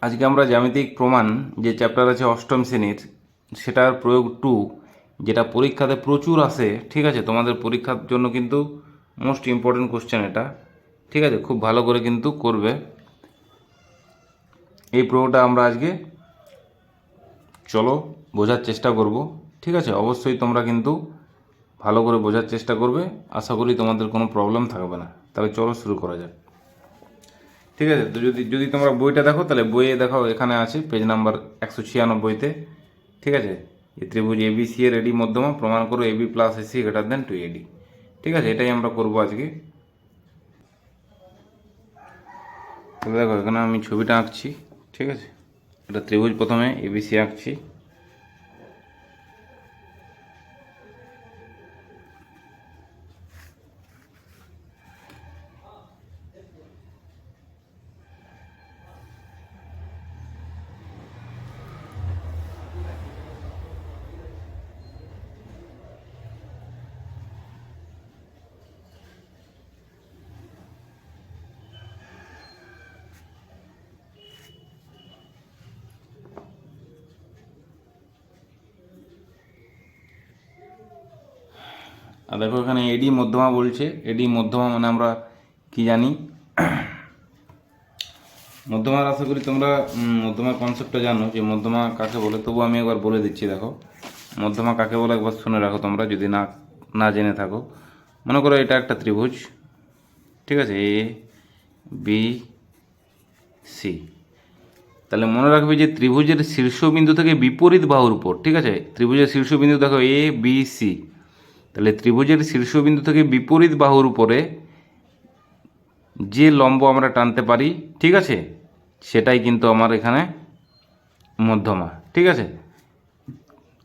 আজকে আমরা জ্যামিতিক প্রমাণ যে চ্যাপ্টার আছে অষ্টম শ্রেণীর, সেটার প্রয়োগ 2, যেটা পরীক্ষাতে প্রচুর আসে। ঠিক আছে, তোমাদের পরীক্ষার জন্য কিন্তু মোস্ট ইম্পর্টেন্ট কোশ্চেন এটা। ঠিক আছে, খুব ভালো করে কিন্তু করবে। এই প্রয়োগটা আমরা আজকে চলো বোঝার চেষ্টা করব। ঠিক আছে, অবশ্যই তোমরা কিন্তু ভালো করে বোঝার চেষ্টা করবে। আশা করি তোমাদের কোনো প্রবলেম থাকবে না। তাহলে চলো শুরু করা যাক। ঠিক আছে, তো যদি যদি তোমরা বইটা দেখো, তাহলে বইয়ে দেখো এখানে আছে পেজ নাম্বার 196-তে। ঠিক আছে, এই ত্রিভুজ এবিসি এর এডি মধ্যমা প্রমাণ করো AB plus AC greater than 2AD। ঠিক আছে, এটাই আমরা করবো আজকে। তাহলে দেখো এখানে আমি ছবিটা আঁকছি। ঠিক আছে, এটা ত্রিভুজ প্রথমে এবিসি আঁকছি। আর দেখো এখানে এডি মধ্যমা বলছে। এডি মধ্যমা মানে আমরা কি জানি? মধ্যমার আশা করি তোমরা মধ্যমার কনসেপ্টটা জানো যে মধ্যমা কাকে বলে। তবু আমি একবার বলে দিচ্ছি। দেখো মধ্যমা কাকে বলে একবার শুনে রাখো তোমরা, যদি না না জেনে থাকো। মনে করো এটা একটা ত্রিভুজ। ঠিক আছে, এ বি সি। তাহলে মনে রাখবে যে ত্রিভুজের শীর্ষবিন্দু থেকে বিপরীত বাহুর উপর, ঠিক আছে, ত্রিভুজের শীর্ষবিন্দু দেখো এ বি সি। তাহলে ত্রিভুজের শীর্ষবিন্দু থেকে বিপরীত বাহুর উপরে যে লম্ব আমরা টানতে পারি, ঠিক আছে, সেটাই কিন্তু আমার এখানে মধ্যমা। ঠিক আছে,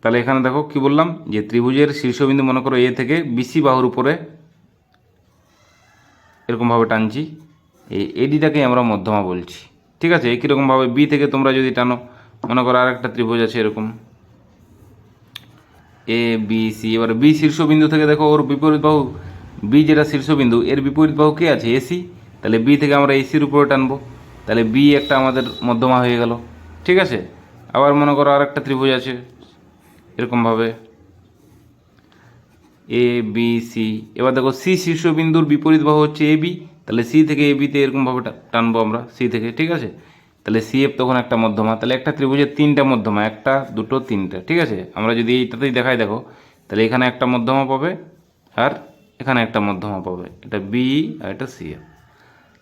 তাহলে এখানে দেখো কি বললাম, যে ত্রিভুজের শীর্ষবিন্দু মনে করো এ থেকে বিসি বাহুর উপরে এরকমভাবে টানছি, এই এডিটাকেই আমরা মধ্যমা বলছি। ঠিক আছে, একই রকমভাবে বি থেকে তোমরা যদি টানো, মনে করো আর একটা ত্রিভুজ আছে এরকম এ বি সি। এবার বি শীর্ষবিন্দু থেকে দেখো ওর বিপরীত বাহু, বি যেটা শীর্ষবিন্দু এর বিপরীত বাহু কে আছে? এসি। তাহলে বি থেকে আমরা এসির উপরে টানবো, তাহলে বি একটা আমাদের মধ্যমা হয়ে গেল। ঠিক আছে, আবার মনে করো আর একটা ত্রিভুজ আছে এরকমভাবে এ বি সি। এবার দেখো সি শীর্ষবিন্দুর বিপরীত বাহু হচ্ছে এ বি, তাহলে সি থেকে এ বিতে এরকমভাবে টানবো আমরা সি থেকে। ঠিক আছে, তাহলে সি এফ তখন একটা মধ্যমা। তাহলে একটা ত্রিভুজের তিনটা মধ্যমা, একটা দুটো তিনটা। ঠিক আছে, আমরা যদি এইটাতেই দেখাই দেখো, তাহলে এখানে একটা মধ্যমা পাবে আর এখানে একটা মধ্যমা পাবে, এটা বি আর এটা সি এফ।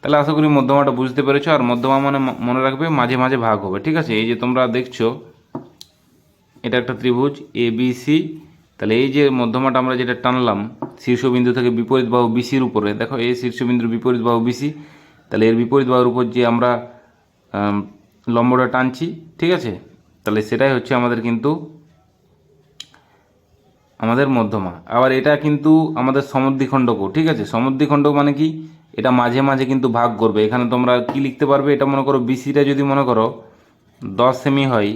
তাহলে আশা করি মধ্যমাটা বুঝতে পেরেছো। আর মধ্যমা মানে মনে রাখবে মাঝে মাঝে ভাগ হবে। ঠিক আছে, এই যে তোমরা দেখছো এটা একটা ত্রিভুজ এ বি সি। তাহলে এই যে মধ্যমাটা আমরা যেটা টানলাম শীর্ষবিন্দু থেকে বিপরীত বাহু বিসির উপরে, দেখো এই শীর্ষবিন্দুর বিপরীত বাহু বিসি, তাহলে এর বিপরীত বাহুর উপর যে আমরা লম্বটা টানছি, ঠিক আছে, তাহলে সেটাই হচ্ছে আমাদের কিন্তু আমাদের মধ্যমা। আবার এটা কিন্তু আমাদের সমদ্বিখণ্ডকও। ঠিক আছে, সমদ্বিখণ্ডক মানে কি? এটা মাঝে মাঝে কিন্তু ভাগ করবে। এখানে তোমরা কি লিখতে পারবে? এটা মনে করো বিসিটা যদি মনে করো 10 সেমি হয়,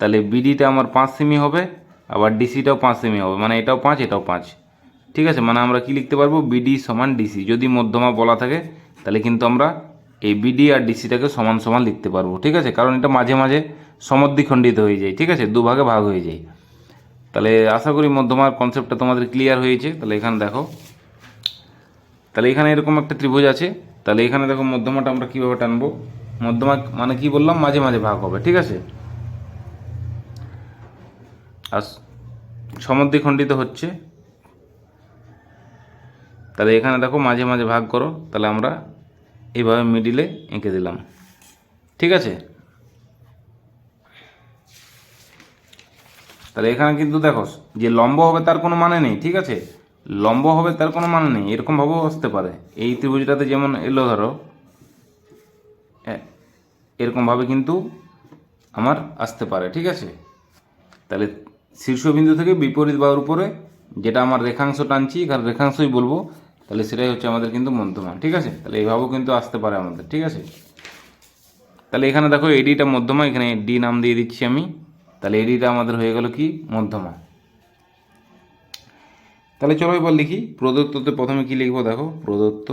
তাহলে বিডিটা আমার 5 সেমি হবে, আবার ডিসিটাও 5 সেমি হবে, মানে এটাও 5 এটাও 5। ঠিক আছে, মানে আমরা কি লিখতে পারবো? বিডি সমান ডিসি। যদি মধ্যমা বলা থাকে তাহলে কিন্তু আমরা এই বিডি আর ডিসিটাকে সমান সমান লিখতে পারবো। ঠিক আছে, কারণ এটা মাঝে মাঝে সমদ্বিখণ্ডিত হয়ে যায়। ঠিক আছে, দুভাগে ভাগ হয়ে যায়। তাহলে আশা করি মধ্যমার কনসেপ্টটা তোমাদের ক্লিয়ার হয়েছে। তাহলে এখানে দেখো, তাহলে এখানে এরকম একটা ত্রিভুজ আছে। তাহলে এখানে দেখো মধ্যমাটা আমরা কীভাবে টানবো? মধ্যমা মানে কি বললাম? মাঝে মাঝে ভাগ হবে। ঠিক আছে, আর সমদ্বিখণ্ডিত হচ্ছে। তাহলে এখানে দেখো মাঝে মাঝে ভাগ করো, তাহলে আমরা এইভাবে মিডিলে এঁকে দিলাম। ঠিক আছে, তাহলে এখানে কিন্তু দেখো যে লম্ব হবে তার কোনো মানে নেই। ঠিক আছে, লম্ব হবে তার কোনো মানে নেই, এরকমভাবেও আসতে পারে। এই ত্রিভুজটাতে যেমন এলো ধরো এরকমভাবে কিন্তু আমার আসতে পারে। ঠিক আছে, তাহলে শীর্ষবিন্দু থেকে বিপরীত বাহুর উপরে যেটা আমার রেখাংশ টানছি, এখানে রেখাংশই বলবো, তাহলে সেটাই হচ্ছে আমাদের কিন্তু মধ্যমা। ঠিক আছে, তাহলে এইভাবেও কিন্তু আসতে পারে আমাদের। ঠিক আছে, তাহলে এখানে দেখো এডিটা মধ্যমা, এখানে ডি নাম দিয়ে দিচ্ছি আমি। তাহলে এডিটা আমাদের হয়ে গেল কি? মধ্যমা। তাহলে চলো এবার লিখি। প্রদত্ততে প্রথমে কি লিখবো? দেখো প্রদত্ত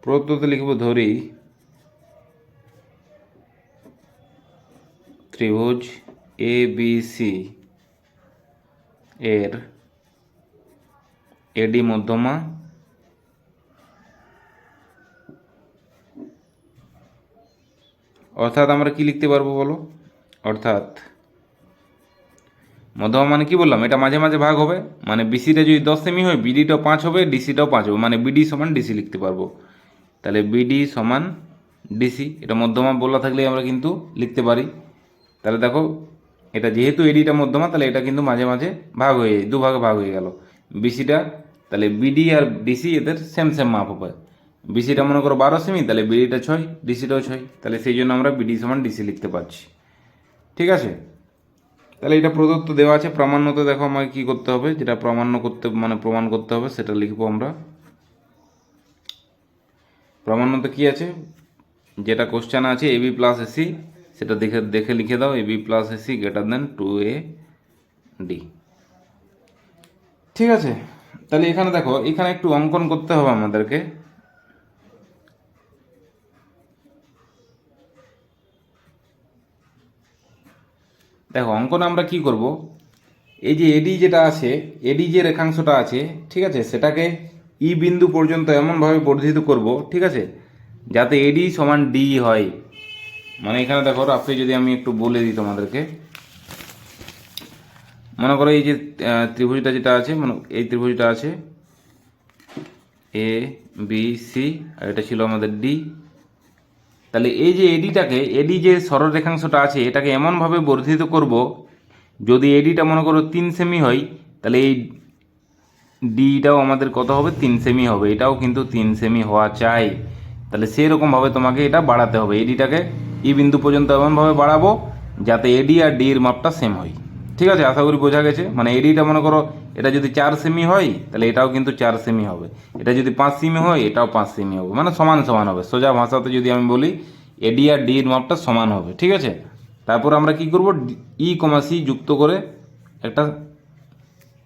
প্রদত্ততে লিখব ধরি ত্রিভুজ এ বি সি এর এডি মধ্যমা অর্থাৎ আমরা কি লিখতে পারবো বলো, অর্থাৎ মধ্যমা মানে কি বললাম, এটা মাঝে মাঝে ভাগ হবে, মানে বিসিটা যদি 10 সেমি হয় বিডিটাও 5 হবে, ডিসিটাও 5 হবে, মানে বিডি সমান ডিসি লিখতে পারবো। তাহলে বিডি সমান ডিসি, এটা মধ্যমা বলা থাকলে আমরা কিন্তু লিখতে পারি। তাহলে দেখো এটা যেহেতু এডিটা মধ্যমা, তাহলে এটা কিন্তু মাঝে মাঝে ভাগ হয়ে যায়, দুভাগে ভাগ হয়ে গেল বিসিটা। তাহলে বিডি আর ডিসি এদের সেম সেম মাপ হবে। বিসিটা মনে করো 12 সেমি, তাহলে বিডিটা 6, ডিসিটাও 6, তাহলে সেই জন্য আমরা বিডি সমান ডিসি লিখতে পারছি। ঠিক আছে, তাহলে এটা প্রদত্ত দেওয়া আছে। প্রামাণ্যতে দেখো আমাকে কী করতে হবে, যেটা প্রামাণ্য করতে মানে প্রমাণ করতে হবে সেটা লিখবো আমরা। প্রামাণ্যতে কী আছে, যেটা কোশ্চেন আছে এবি প্লাস এসি, সেটা দেখে দেখে লিখে দাও, AB plus AC greater than 2AD। ঠিক আছে, তাহলে এখানে দেখো, এখানে একটু অঙ্কন করতে হবে আমাদেরকে। দেখো অঙ্কনে আমরা কি করব, এই যে এডি যেটা আছে, এডি যে রেখাংশটা আছে, ঠিক আছে, সেটাকে ই বিন্দু পর্যন্ত এমনভাবে বর্ধিত করব, ঠিক আছে, যাতে এডি সমান ডি হয়। মানে এখানে দেখো রাফে যদি আমি একটু বলে দিই তোমাদেরকে, মনে করো এই যে ত্রিভুজটা যেটা আছে, মানে এই ত্রিভুজটা আছে এ বি সি, আর এটা ছিল আমাদের ডি। তাহলে এই যে এডিটাকে, এডি যে সরলরেখাংশটা আছে এটাকে এমনভাবে বর্ধিত করব, যদি এডিটা মনে করো 3 সেমি হয়, তাহলে এই ডিটাও আমাদের কত হবে, 3 সেমি হবে। এটাও কিন্তু 3 সেমি হওয়া চাই। তাহলে সেরকমভাবে তোমাকে এটা বাড়াতে হবে, এডিটাকে ই বিন্দু পর্যন্ত এমনভাবে বাড়াবো যাতে এডি আর ডি এর মাপটা সেম হয়। ঠিক আছে, আশা করি বোঝা গেছে। মানে এডিটা মনে করো এটা যদি 4 সেমি হয়, তাহলে এটাও কিন্তু 4 সেমি হবে। এটা যদি 5 সেমি হয়, এটাও 5 সেমি হবে, মানে সমান সমান হবে। সোজা ভাষাতে যদি আমি বলি, এডি আর ডি এর মাপটা সমান হবে। ঠিক আছে, তারপর আমরা কি করব, ই কমা সি যুক্ত করে একটা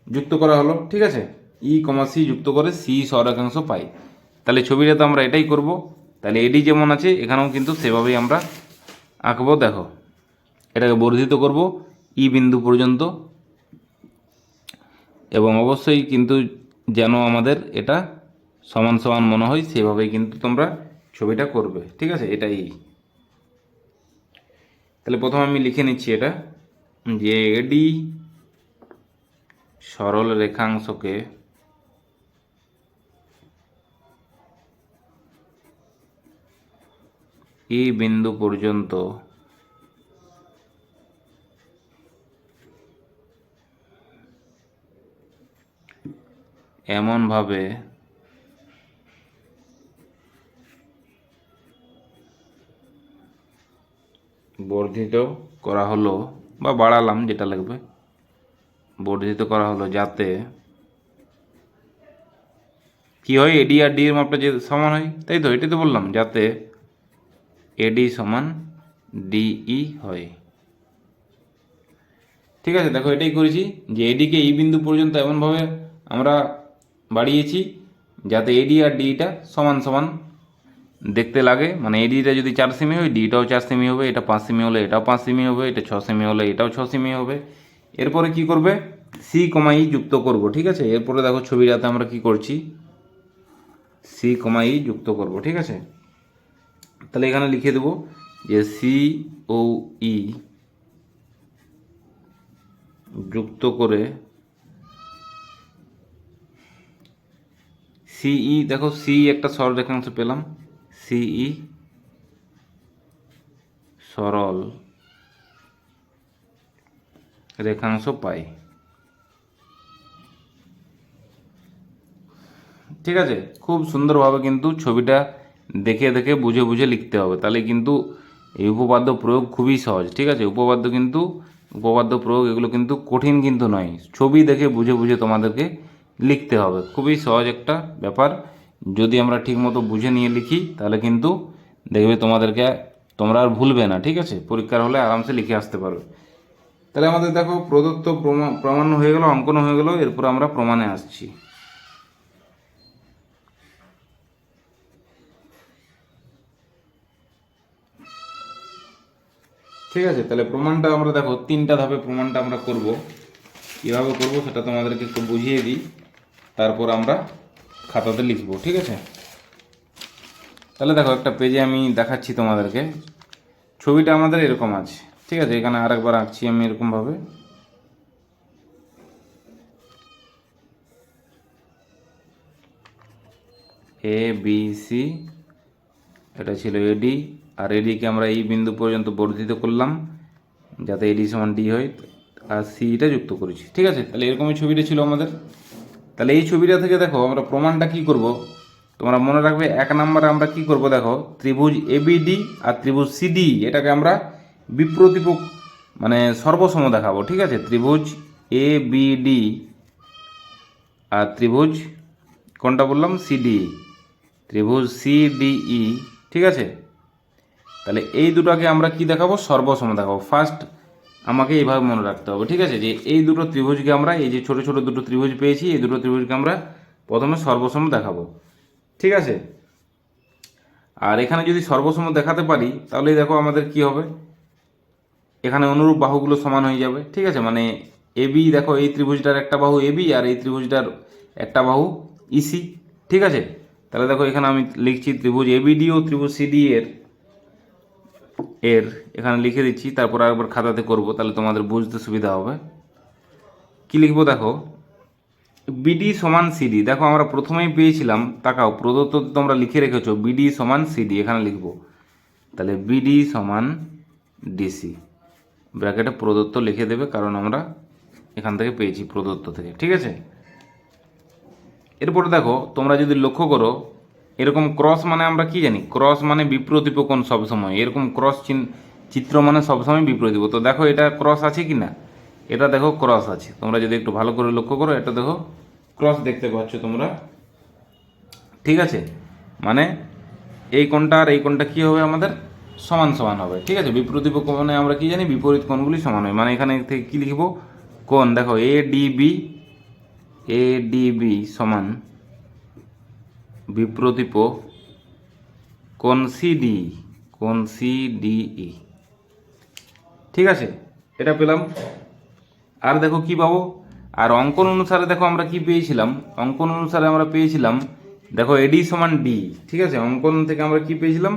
যুক্ত করা হলো। ঠিক আছে, ই কমা সি যুক্ত করে সি সরলরেখাংশ পাই। তাহলে ছবিটাতে আমরা এটাই করব। তাহলে এডি যেমন আছে এখানেও কিন্তু সেভাবেই আমরা আঁকবো। দেখো এটাকে বর্ধিত করব ই বিন্দু পর্যন্ত, এবং অবশ্যই কিন্তু যেন আমাদের এটা সমান সমান মনে হয় সেভাবেই কিন্তু তোমরা ছবিটা করবে। ঠিক আছে, এটাই। তাহলে প্রথমে আমি লিখে নিচ্ছি এটা, যে এডি সরল রেখাংশকে ই বিন্দু পর্যন্ত এমনভাবে বর্ধিত করা হলো, বা বাড়ালাম যেটা লাগবে, বর্ধিত করা হলো যাতে কি হয়, এডি আর ডি এর মাপটা যে সমান হয়, তাই তো, এটাই তো বললাম, যাতে এডি সমান ডিই হয়। ঠিক আছে, দেখো এটাই করেছি, যে এডিকে ই বিন্দু পর্যন্ত এমনভাবে আমরা বাড়িয়েছি যাতে এডি আর ডিটা সমান সমান দেখতে লাগে। মানে এডিটা যদি 4 সেমি হয়, ডিটাও 4 সেমি হবে, এটা 5 সেমি হলে এটাও 5 সেমি হবে, এটা 6 সেমি হলে এটাও 6 সেমি হবে। এরপরে কি করবে, সি কমা ই যুক্ত করব। ঠিক আছে, এরপরে দেখো ছবিটাতে আমরা কি করছি, সি কমা ই যুক্ত করব। ঠিক আছে, তাহলে এখানে লিখে দেবো যে সি ও ই যুক্ত করে সিই, দেখো সি একটা সরল রেখাংশ পেলাম, সিই সরল রেখাংশ পাই। ঠিক আছে, খুব সুন্দরভাবে কিন্তু ছবিটা দেখে দেখে বুঝে বুঝে লিখতে হবে, তাহলে কিন্তু এই উপপাদ্য প্রয়োগ খুবই সহজ। ঠিক আছে, উপপাদ্য প্রয়োগ এগুলো কিন্তু কঠিন কিন্তু নয়, ছবি দেখে বুঝে বুঝে তোমাদেরকে লিখতে হবে। খুবই সহজ একটা ব্যাপার, যদি আমরা ঠিকমতো বুঝে নিয়ে লিখি তাহলে কিন্তু দেখবে তোমরা আর ভুলবে না। ঠিক আছে, পরীক্ষার হলে আরামসে লিখে আসতে পারবে। তাহলে আমাদের দেখো প্রদত্ত প্রমাণ হয়ে গেল, অঙ্কন হয়ে গেল, এরপর আমরা প্রমাণে আসছি। ঠিক আছে, তাহলে প্রমাণটা আমরা দেখো 3টা ধাপে প্রমাণটা আমরা করব। কীভাবে করব সেটা তোমাদেরকে একটু বুঝিয়ে দিই, তারপর আমরা খাতাতে লিখব। ঠিক আছে, তাহলে দেখো একটা পেজে আমি দেখাচ্ছি তোমাদেরকে। ছবিটা আমাদের এরকম আছে, ঠিক আছে। এখানে আরেকবার আঁকছি আমি এরকমভাবে। এ বি সি, এটা ছিল এডি, আর এডিকে আমরা এই বিন্দু পর্যন্ত বর্ধিত করলাম যাতে এডি সমান ডি হয়, আর সিটা যুক্ত করেছি। ঠিক আছে, তাহলে এরকমই ছবিটা ছিল আমাদের। তাহলে এই ছবিটা থেকে দেখো আমরা প্রমাণটা কি করব, তোমরা মনে রাখবে 1 নম্বরে আমরা কি করব, দেখো ত্রিভুজ এবিডি আর ত্রিভুজ সিডি এটাকে আমরা বিপ্রতিপক মানে সর্বসম দেখাবো। ঠিক আছে, ত্রিভুজ এ বিডি আর ত্রিভুজ কোনটা বললাম, সিডি, ত্রিভুজ সিডিই। ঠিক আছে, তাহলে এই দুটোকে আমরা কি দেখাবো, সর্বসম দেখাবো। ফার্স্ট আমাকে এইভাবে মনে রাখতে হবে। ঠিক আছে, যে এই দুটো ত্রিভুজকে আমরা, এই যে ছোট ছোট দুটো ত্রিভুজ পেয়েছি, এই দুটো ত্রিভুজকে আমরা প্রথমে সর্বসম দেখাবো। ঠিক আছে, আর এখানে যদি সর্বসম দেখাতে পারি তাহলেই দেখো আমাদের কি হবে, এখানে অনুরূপ বাহুগুলো সমান হয়ে যাবে। ঠিক আছে, মানে এবি, দেখো এই ত্রিভুজটার একটা বাহু এবি আর এই ত্রিভুজটার একটা বাহু ইসি। ঠিক আছে, তাহলে দেখো এখানে আমি লিখছি ত্রিভুজ এবিডি ও ত্রিভুজ সিডি এর এখানে লিখে দিচ্ছি, তারপর আরেকবার খাতাতে করব, তাহলে তোমাদের বুঝতে সুবিধা হবে। কি লিখবো দেখো, বিডি সমান সিডি। দেখো আমরা প্রথমেই পেয়েছিলাম, তাকাও প্রদত্ত তোমরা লিখে রেখেছো বিডি সমান সিডি, এখানে লিখবো তাহলে বিডি সমান ডিসি, ব্র্যাকেটে প্রদত্ত লিখে দেবে, কারণ আমরা এখান থেকে পেয়েছি প্রদত্ত থেকে। ঠিক আছে, এরপরে দেখো তোমরা যদি লক্ষ্য করো, এরকম ক্রস মানে আমরা কি জানি, ক্রস মানে বিপ্রতীপ কোণ সবসময়, এরকম ক্রস চিত্র মানে সবসময় বিপ্রতীপ। তো দেখো এটা ক্রস আছে কি না, এটা দেখো ক্রস আছে। তোমরা যদি একটু ভালো করে লক্ষ্য করো, এটা দেখো ক্রস দেখতে পাচ্ছ তোমরা। ঠিক আছে, মানে এই কোণটা আর এই কোণটা কি হবে আমাদের, সমান সমান হবে। ঠিক আছে, বিপ্রতীপ কোণে আমরা কি জানি, বিপরীত কোণগুলি সমান হয়। মানে এখানে থেকে কি লিখবো, কোণ দেখো এ ডিবি সমান বিপ্রতীপ কোণ সিডিই। ঠিক আছে, এটা পেলাম। আর দেখো কি পাবো, আর অঙ্কন অনুসারে দেখো আমরা কি পেয়েছিলাম, অঙ্কন অনুসারে আমরা পেয়েছিলাম দেখো এডি সমান ডি। ঠিক আছে, অঙ্কন থেকে আমরা কি পেয়েছিলাম,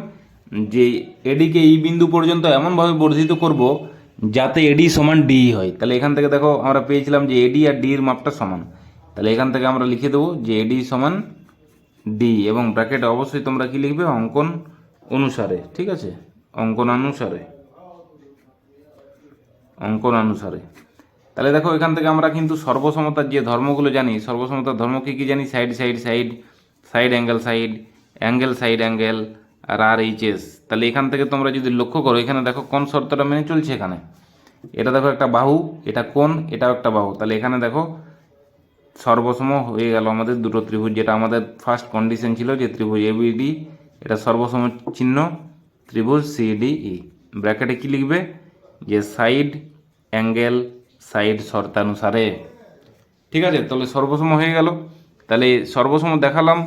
যে এডিকে এই বিন্দু পর্যন্ত এমনভাবে বর্ধিত করব যাতে এডি সমান ডি হয়। তাহলে এখান থেকে দেখো আমরা পেয়েছিলাম যে এডি আর ডি এর মাপটা সমান। তাহলে এখান থেকে আমরা লিখে দেবো যে এডি সমান ডি, এবং ব্র্যাকেটে অবশ্যই তোমরা কি লিখবে, অঙ্কন অনুসারে। ঠিক আছে, অঙ্কন অনুসারে। তাহলে দেখো এখান থেকে আমরা কিন্তু সর্বসমতার যে ধর্মগুলো জানি, সর্বসমতার ধর্ম কি জানি, সাইড অ্যাঙ্গেল আর এইচএস। তাহলে এখান থেকে তোমরা যদি লক্ষ্য করো, এখানে দেখো কোন শর্তটা মেনে চলছে, এখানে এটা দেখো একটা বাহু, এটা কোণ, এটাও একটা বাহু। তাহলে এখানে দেখো সর্বসম হয়ে গেল আমাদের দুটো ত্রিভুজ, যেটা আমাদের ফার্স্ট কন্ডিশন ছিল যে ত্রিভুজ এবিডি এটা সর্বসম চিহ্ন, ত্রিভুজ সিডিই। ব্র্যাকেটে কি লিখবে, যে সাইড অ্যাঙ্গেল শর্তানুসারে। ঠিক আছে, তাহলে সর্বসম হয়ে গেল। তাহলে সর্বসম দেখালাম,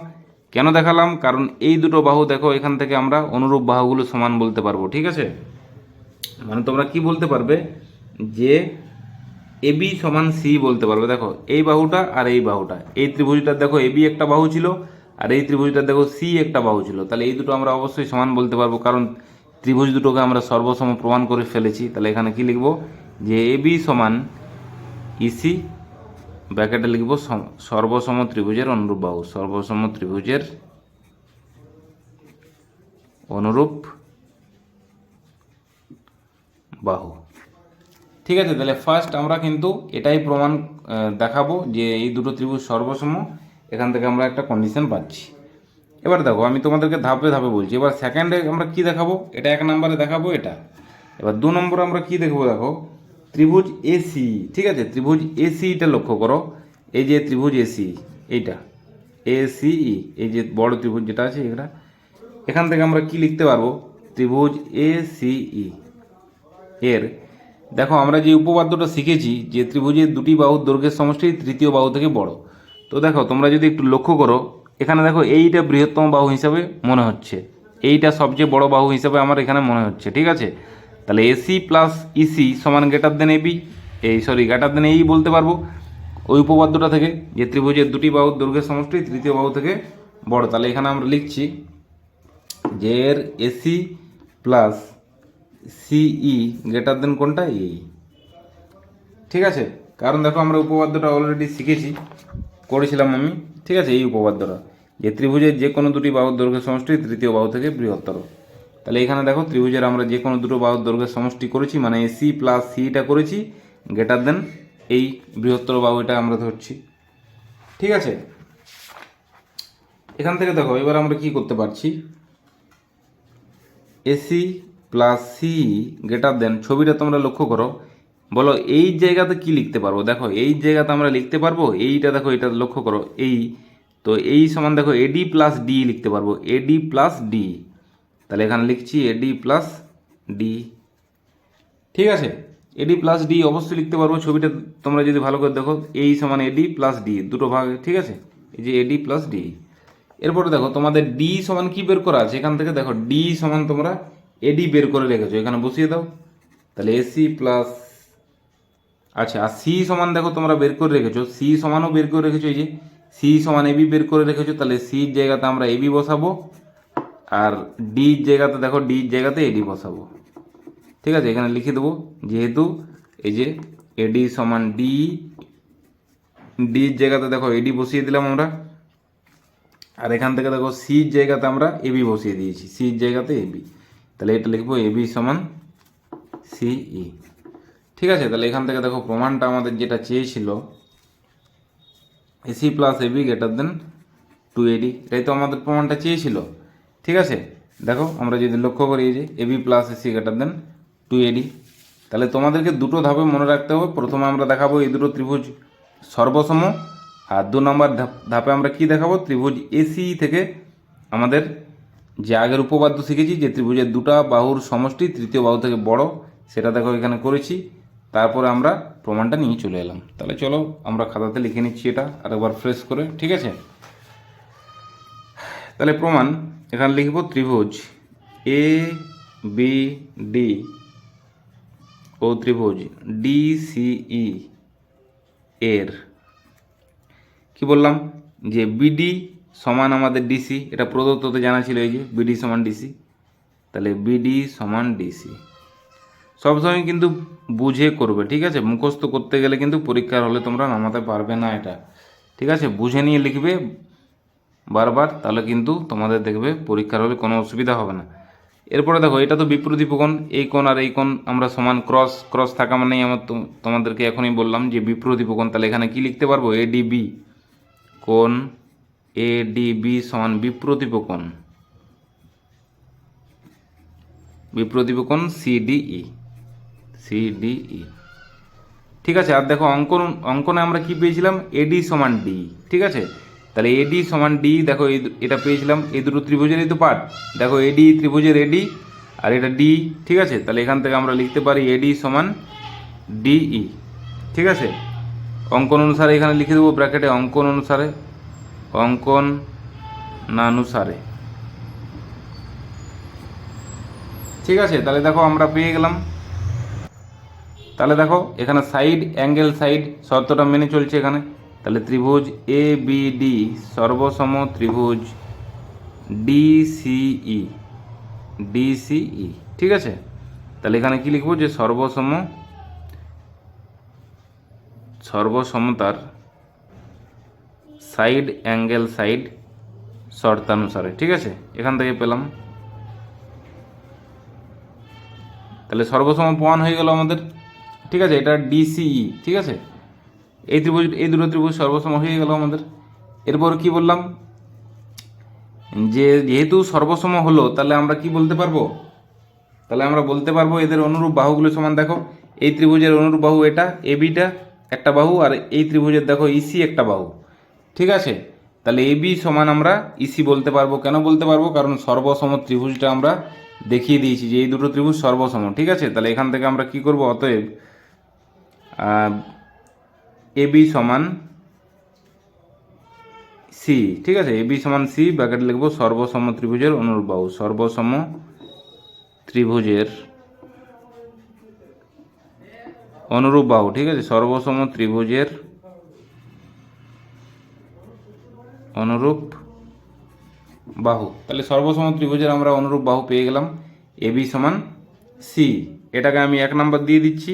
কেন দেখালাম, কারণ এই দুটো বাহু দেখো এখান থেকে আমরা অনুরূপ বাহুগুলো সমান বলতে পারবো। ঠিক আছে, মানে তোমরা কি বলতে পারবে, যে এবি সমান সি বলতে পারবে। দেখো এই বাহুটা আর এই বাহুটা, এই ত্রিভুজটার দেখো এবি একটা বাহু ছিল আর এই ত্রিভুজটার দেখো সি একটা বাহু ছিল। তাহলে এই দুটো আমরা অবশ্যই সমান বলতে পারবো, কারণ ত্রিভুজ দুটোকে আমরা সর্বসম প্রমাণ করে ফেলেছি। তাহলে এখানে কি লিখবো, যে এবি সমান ইসি, ব্র্যাকেটে লিখব সর্বসম ত্রিভুজের অনুরূপ বাহু, সর্বসম ত্রিভুজের অনুরূপ বাহু। ঠিক আছে, তাহলে ফার্স্ট আমরা কিন্তু এটাই প্রমাণ দেখাবো যে এই দুটো ত্রিভুজ সর্বসম। এখান থেকে আমরা একটা কন্ডিশন পাচ্ছি। এবার দেখো আমি তোমাদেরকে ধাপে ধাপে বলছি। এবার সেকেন্ডে আমরা কি দেখাবো, এটা 1 নম্বরে দেখাবো এটা। এবার 2 নম্বরে আমরা কি দেখবো, দেখো ত্রিভুজ এসি। ঠিক আছে, ত্রিভুজ এসিটা লক্ষ্য করো, এই যে ত্রিভুজ এসি, এইটা এসিই, এই যে বড় ত্রিভুজ যেটা আছে এটা, এখান থেকে আমরা কি লিখতে পারবো, ত্রিভুজ এসিই এর দেখো আমরা যে উপপাদ্যটা শিখেছি, যে ত্রিভুজের দুটি বাহুর দৈর্ঘ্যের সমষ্টি তৃতীয় বাহু থেকে বড়। তো দেখো তোমরা যদি একটু লক্ষ্য করো, এখানে দেখো এইটা বৃহত্তম বাহু হিসাবে মনে হচ্ছে, এইটা সবচেয়ে বড় বাহু হিসাবে আমার এখানে মনে হচ্ছে। ঠিক আছে, তাহলে এসি প্লাস ইসি সমান greater than AB, greater than এই বলতে পারবো ওই উপপাদ্যটা থেকে, যে ত্রিভুজের দুটি বাহুর দৈর্ঘ্যের সমষ্টি তৃতীয় বাহু থেকে বড়। তাহলে এখানে আমরা লিখছি যে এর এসি প্লাস সিই গ্রেটার দেন কোনটা, এই। ঠিক আছে, কারণ দেখো আমরা উপপাদ্যটা অলরেডি শিখেছি, করেছিলাম আমি। ঠিক আছে, এই উপপাদ্যটা যে ত্রিভুজের যে কোনো দুটি বাহুর দৈর্ঘ্যের সমষ্টি তৃতীয় বাহু থেকে বৃহত্তর। তাহলে এখানে দেখো ত্রিভুজের আমরা যে কোনো দুটো বাহুর দৈর্ঘ্যের সমষ্টি করেছি, মানে এসি প্লাস সিটা করেছি, গ্রেটার দেন এই বৃহত্তর বাহু, এটা আমরা ধরছি। ঠিক আছে, এখান থেকে দেখো এবার আমরা কি করতে পারছি, AC plus C greater than, ছবিটা তোমরা লক্ষ্য করো, বলো এই জায়গাতে কি লিখতে পারবো। দেখো এই জায়গাতে আমরা লিখতে পারবো এইটা, দেখো এটা লক্ষ্য করো এই, তো এই সমান দেখো এডি প্লাস ডি লিখতে পারবো, এডি প্লাস ডি। তাহলে এখানে লিখছি এডি প্লাস ডি। ঠিক আছে, এডি প্লাস ডি অবশ্যই লিখতে পারবো, ছবিটা তোমরা যদি ভালো করে দেখো এই সমান এডি প্লাস ডি, দুটো ভাগ। ঠিক আছে, এই যে এডি প্লাস ডি। এরপরে দেখো তোমাদের ডি সমান কি বের করা আছে, এখান থেকে দেখো ডি সমান তোমরা এডি বের করে রেখেছো, এখানে বসিয়ে দাও। তাহলে এসি প্লাস, আচ্ছা, আর সি সমান দেখো তোমরা বের করে রেখেছো, সি সমানও বের করে রেখেছো, এই যে সি সমান এবি বের করে রেখেছো। তাহলে সির জায়গাতে আমরা এবি বসাবো, আর ডির জায়গাতে দেখো ডির জায়গাতে এডি বসাবো। ঠিক আছে, এখানে লিখে দেবো, যেহেতু এই যে এডি সমান ডি, ডির জায়গাতে দেখো এডি বসিয়ে দিলাম আমরা, আর এখান থেকে দেখো সির জায়গাতে আমরা এবি বসিয়ে দিয়েছি, সির জায়গাতে এবি। তাহলে এটা লিখবো এবি সমান সিই। ঠিক আছে, তাহলে এখান থেকে দেখো প্রমাণটা আমাদের যেটা চেয়েছিল, AC plus AB greater than 2AD, এটাই তো আমাদের প্রমাণটা চেয়েছিল। ঠিক আছে, দেখো আমরা যদি লক্ষ্য করি যে AB plus AC greater than 2AD, তাহলে তোমাদেরকে দুটো ধাপে মনে রাখতে হবে। প্রথমে আমরা দেখাবো এই দুটো ত্রিভুজ সর্বসম, আর 2 নম্বর ধাপে আমরা কি দেখাবো, ত্রিভুজ এসি থেকে আমাদের যে আগের উপপাদ্য শিখেছি যে ত্রিভুজের দুটা বাহুর সমষ্টি তৃতীয় বাহু থেকে বড়, সেটা দেখো এখানে করেছি। তারপরে আমরা প্রমাণটা নিয়ে চলে এলাম। তাহলে চলো আমরা খাতাতে লিখে নিচ্ছি এটা আরেকবার ফ্রেশ করে। ঠিক আছে, তাহলে প্রমাণ এখানে লিখব, ত্রিভুজ এ বি ডি ও ত্রিভুজ ডিসিই এর কি বললাম, যে বিডি সমান আমাদের ডিসি, এটা প্রদত্ততে জানা ছিল, এই যে বিডি সমান ডিসি। তাহলে বিডি সমান ডিসি সবসময় কিন্তু বুঝে করবে। ঠিক আছে, মুখস্থ করতে গেলে কিন্তু পরীক্ষার হলে তোমরা নামাতে পারবে না এটা। ঠিক আছে, বুঝে নিয়ে লিখবে বারবার, তাহলে কিন্তু তোমাদের দেখবে পরীক্ষার হলে কোনো অসুবিধা হবে না। এরপরে দেখো এটা তো বিপ্রতীপ কোণ, এই কোণ আর এই কোণ আমরা সমান, ক্রস ক্রস থাকা মানেই আমার তোমাদেরকে এখনই বললাম যে বিপ্রতীপ কোণ। তাহলে এখানে কি লিখতে পারবো, এডিবি, কোণ এডিবি সমান বিপ্রতীপ কোণ, বিপ্রতীপ কোণ সিডিই, সিডিই। ঠিক আছে, আর দেখো অঙ্কনে আমরা কি পেয়েছিলাম, এডি সমান ডি। ঠিক আছে, তাহলে এডি সমান ডি, দেখো এটা পেয়েছিলাম, এই দুটো ত্রিভুজেরই তো পার্ট। দেখো এডি ত্রিভুজের এডি, আর এটা ডি। ঠিক আছে, তাহলে এখান থেকে আমরা লিখতে পারি এডি সমান ডিই। ঠিক আছে, অঙ্কন অনুসারে এখানে লিখে দেবো ব্র্যাকেটে, অঙ্কন অনুসারে, অঙ্কন নানুসারে। ঠিক আছে, তাহলে দেখো আমরা পেয়ে গেলাম। তাহলে দেখো এখানে সাইড অ্যাঙ্গেল সাইড শর্তটা মেনে চলছে এখানে। তাহলে ত্রিভুজ এ বি ডি সর্বসম ত্রিভুজ ডিসিই, ডিসিই। ঠিক আছে, তাহলে এখানে কি লিখবো, যে সর্বসমতার সাইড অ্যাঙ্গেল সাইড শর্তানুসারে। ঠিক আছে, এখান থেকে পেলাম। তাহলে সর্বসম প্রমাণ হয়ে গেল আমাদের। ঠিক আছে, এটা ডিসিই। ঠিক আছে, এই ত্রিভুজ, এই দুটো ত্রিভুজ সর্বসম হয়ে গেল আমাদের। এরপর কি বললাম, যে যেহেতু সর্বসম হলো, তাহলে আমরা কি বলতে পারবো, তাহলে আমরা বলতে পারবো এদের অনুরূপ বাহুগুলো সমান। দেখো এই ত্রিভুজের অনুরূপ বাহু এটা এবিটা একটা বাহু, আর এই ত্রিভুজের দেখো ইসি একটা বাহু। ঠিক আছে, তাহলে এবি সমান আমরা ইসি বলতে পারবো। কেন বলতে পারবো, কারণ সর্বসম ত্রিভুজটা আমরা দেখিয়ে দিয়েছি যে এই দুটো ত্রিভুজ সর্বসম। ঠিক আছে, তাহলে এখান থেকে আমরা কি করব, অতএব এবি সমান সি। ঠিক আছে, এবি সমান সি, ব্র্যাকেট লিখবো সর্বসম ত্রিভুজের অনুরূপ বাহু, সর্বসম ত্রিভুজের অনুরূপ বাহু, ঠিক আছে, সর্বসম ত্রিভুজের অনুরূপ বাহু। তাহলে সর্বসম ত্রিভুজের আমরা অনুরূপ বাহু পেয়ে গেলাম, এবি সমান সি। এটাকে আমি 1 নম্বর দিয়ে দিচ্ছি,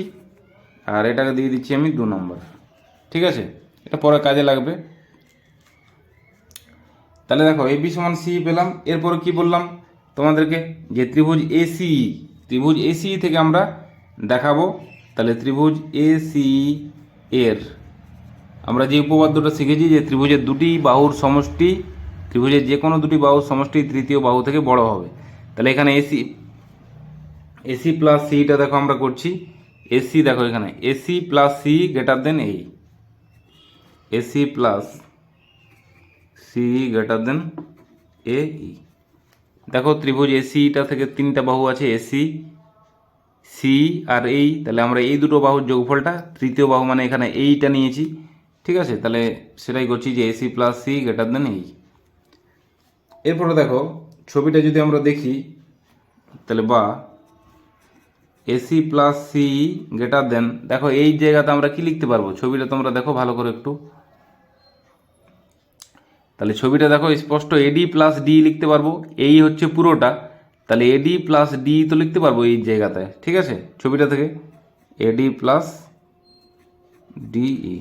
আর এটাকে দিয়ে দিচ্ছি আমি 2 নম্বর, ঠিক আছে, এটা পরে কাজে লাগবে। তাহলে দেখো এবি সমান সি পেলাম। এরপরে কি বললাম তোমাদেরকে, যে ত্রিভুজ এসি থেকে আমরা দেখাবো। তাহলে ত্রিভুজ এসি এর আমরা যে উপপাদ্যটা শিখেছি, যে ত্রিভুজের দুটি বাহুর সমষ্টি, ত্রিভুজের যে কোনো দুটি বাহুর সমষ্টি তৃতীয় বাহু থেকে বড় হবে। তাহলে এখানে এসি প্লাস সিটা দেখো আমরা করছি। এসি দেখো এখানে AC plus C greater than এই, AC plus C greater than A E. দেখো ত্রিভুজ এসিটা থেকে 3টা বাহু আছে, এসি, সি আর এই। তাহলে আমরা এই দুটো বাহুর যোগফলটা তৃতীয় বাহু মানে এখানে এইটা নিয়েছি, ঠিক আছে। তাহলে সেটাই করছি যে AC plus C greater than এই। এরপরে দেখো ছবিটা যদি আমরা দেখি, তাহলে বা AC plus C greater than, দেখো এই জায়গাতে আমরা কি লিখতে পারবো, ছবিটা তোমরা দেখো ভালো করে একটু। তাহলে ছবিটা দেখো স্পষ্ট, এডি প্লাস ডি লিখতে পারবো, এই হচ্ছে পুরোটা। তাহলে এডি প্লাস ডি তো লিখতে পারবো এই জায়গাতে, ঠিক আছে, ছবিটা থেকে এডি প্লাস ডিই,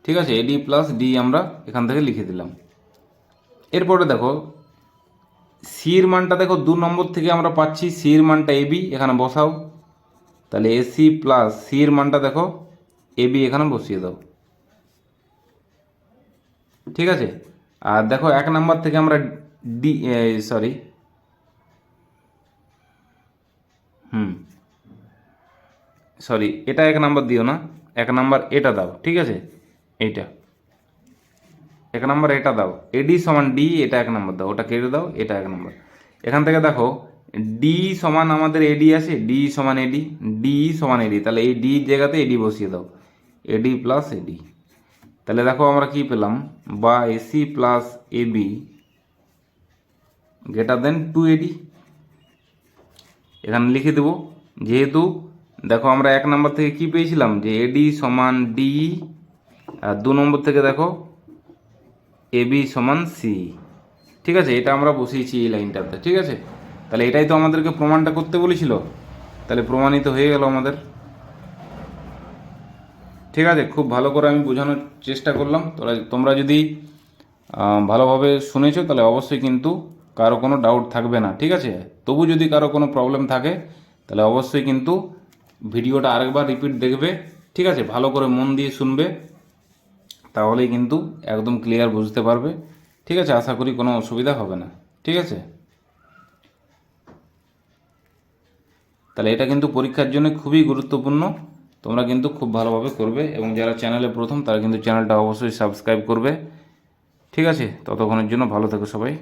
ঠিক আছে, এডি প্লাস ডি আমরা এখান থেকে লিখে দিলাম। এরপরে দেখো সির মানটা দেখো 2 নম্বর থেকে আমরা পাচ্ছি, সির মানটা এবি, এখানে বসাও। তাহলে এসি প্লাস সির মানটা দেখো এবি, এখানে বসিয়ে দাও, ঠিক আছে। আর দেখো 1 নাম্বার থেকে আমরা ডি সরি সরি এটা 1 নাম্বার দিও না, 1 নাম্বার এটা দাও, ঠিক আছে, এইটা 1 নাম্বার এটা দাও, এডি সমান ডি, এটা 1 নাম্বার দাও, ওটা কেটে দাও, এটা 1 নাম্বার। এখান থেকে দেখো ডি সমান আমাদের এডি আছে, ডি সমান এডি, ডি সমান এডি, তাহলে এই ডি জায়গাতে এডি বসিয়ে দাও, এডি প্লাস এডি। তাহলে দেখো আমরা কি পেলাম, বা AC plus AB greater than 2AD। এখানে লিখে দেব, যেহেতু দেখো আমরা 1 নম্বর থেকে কি পেয়েছিলাম, যে এডি সমান ডি, আর 2 নম্বর থেকে দেখো এবি সমান সি, ঠিক আছে, এটা আমরা বসিয়েছি এই লাইনটাতে, ঠিক আছে। তাহলে এটাই তো আমাদেরকে প্রমাণটা করতে বলেছিল, তাহলে প্রমাণিত হয়ে গেল আমাদের, ঠিক আছে। খুব ভালো করে আমি বোঝানোর চেষ্টা করলাম, তোমরা যদি ভালোভাবে শুনেছো তাহলে অবশ্যই কিন্তু কারো কোনো ডাউট থাকবে না, ঠিক আছে। তবু যদি কারো কোনো প্রবলেম থাকে তাহলে অবশ্যই কিন্তু ভিডিওটা আরেকবার রিপিট দেখবে, ঠিক আছে, ভালো করে মন দিয়ে শুনবে, তাহলেই কিন্তু একদম ক্লিয়ার বুঝতে পারবে, ঠিক আছে। আশা করি কোনো অসুবিধা হবে না, ঠিক আছে। তাহলে এটা কিন্তু পরীক্ষার জন্য খুবই গুরুত্বপূর্ণ, তোমরা কিন্তু খুব ভালোভাবে করবে, এবং যারা চ্যানেলে প্রথম তারা কিন্তু চ্যানেলটা অবশ্যই সাবস্ক্রাইব করবে, ঠিক আছে। ততক্ষণের জন্য ভালো থেকো সবাই।